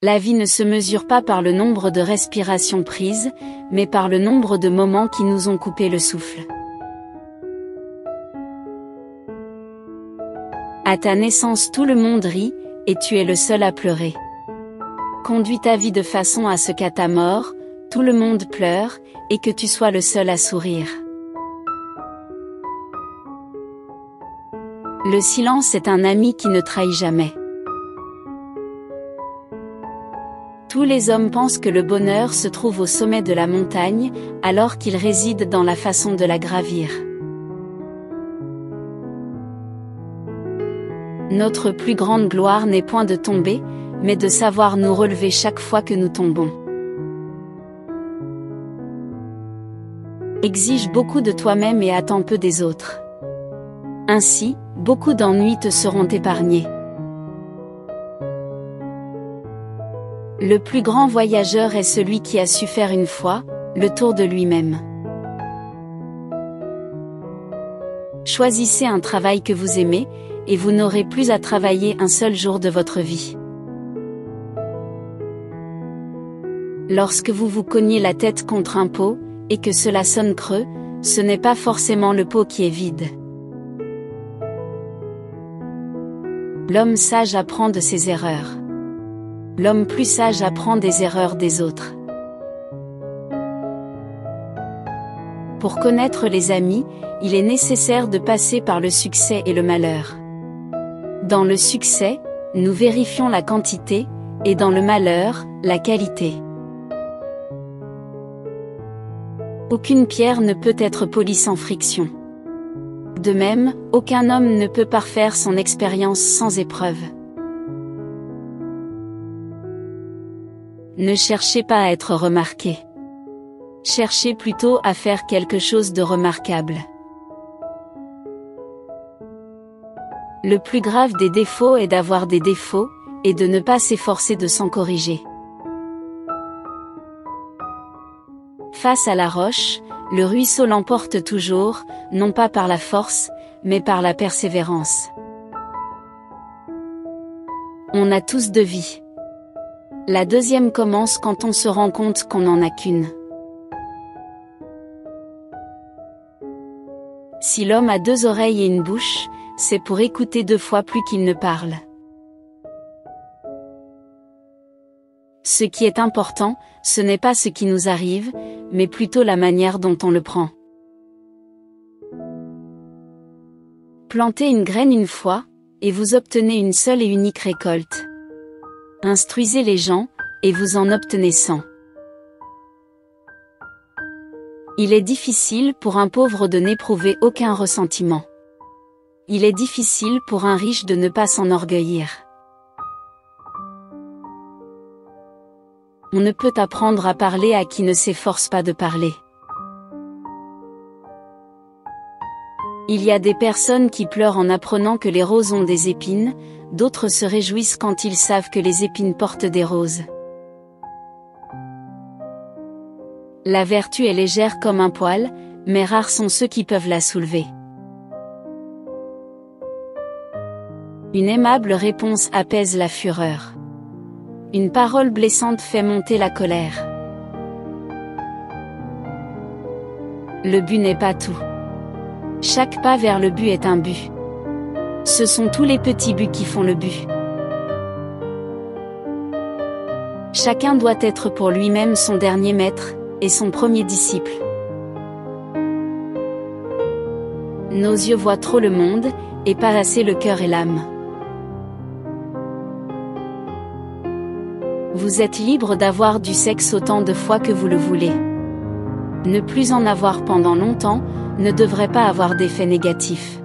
La vie ne se mesure pas par le nombre de respirations prises, mais par le nombre de moments qui nous ont coupé le souffle. À ta naissance tout le monde rit, et tu es le seul à pleurer. Conduis ta vie de façon à ce qu'à ta mort, tout le monde pleure, et que tu sois le seul à sourire. Le silence est un ami qui ne trahit jamais. Tous les hommes pensent que le bonheur se trouve au sommet de la montagne, alors qu'il réside dans la façon de la gravir. Notre plus grande gloire n'est point de tomber, mais de savoir nous relever chaque fois que nous tombons. Exige beaucoup de toi-même et attends peu des autres. Ainsi, beaucoup d'ennuis te seront épargnés. Le plus grand voyageur est celui qui a su faire une fois le tour de lui-même. Choisissez un travail que vous aimez, et vous n'aurez plus à travailler un seul jour de votre vie. Lorsque vous vous cognez la tête contre un pot, et que cela sonne creux, ce n'est pas forcément le pot qui est vide. L'homme sage apprend de ses erreurs. L'homme plus sage apprend des erreurs des autres. Pour connaître les amis, il est nécessaire de passer par le succès et le malheur. Dans le succès, nous vérifions la quantité, et dans le malheur, la qualité. Aucune pierre ne peut être polie sans friction. De même, aucun homme ne peut parfaire son expérience sans épreuve. Ne cherchez pas à être remarqué. Cherchez plutôt à faire quelque chose de remarquable. Le plus grave des défauts est d'avoir des défauts, et de ne pas s'efforcer de s'en corriger. Face à la roche, le ruisseau l'emporte toujours, non pas par la force, mais par la persévérance. On a tous deux vies. La deuxième commence quand on se rend compte qu'on n'en a qu'une. Si l'homme a deux oreilles et une bouche, c'est pour écouter 2 fois plus qu'il ne parle. Ce qui est important, ce n'est pas ce qui nous arrive, mais plutôt la manière dont on le prend. Plantez une graine une fois, et vous obtenez une seule et unique récolte. Instruisez les gens, et vous en obtenez 100. Il est difficile pour un pauvre de n'éprouver aucun ressentiment. Il est difficile pour un riche de ne pas s'enorgueillir. On ne peut apprendre à parler à qui ne s'efforce pas de parler. Il y a des personnes qui pleurent en apprenant que les roses ont des épines, d'autres se réjouissent quand ils savent que les épines portent des roses. La vertu est légère comme un poil, mais rares sont ceux qui peuvent la soulever. Une aimable réponse apaise la fureur. Une parole blessante fait monter la colère. Le but n'est pas tout. Chaque pas vers le but est un but. Ce sont tous les petits buts qui font le but. Chacun doit être pour lui-même son dernier maître, et son premier disciple. Nos yeux voient trop le monde, et pas assez le cœur et l'âme. Vous êtes libre d'avoir du sexe autant de fois que vous le voulez. Ne plus en avoir pendant longtemps, ne devrait pas avoir d'effet négatif.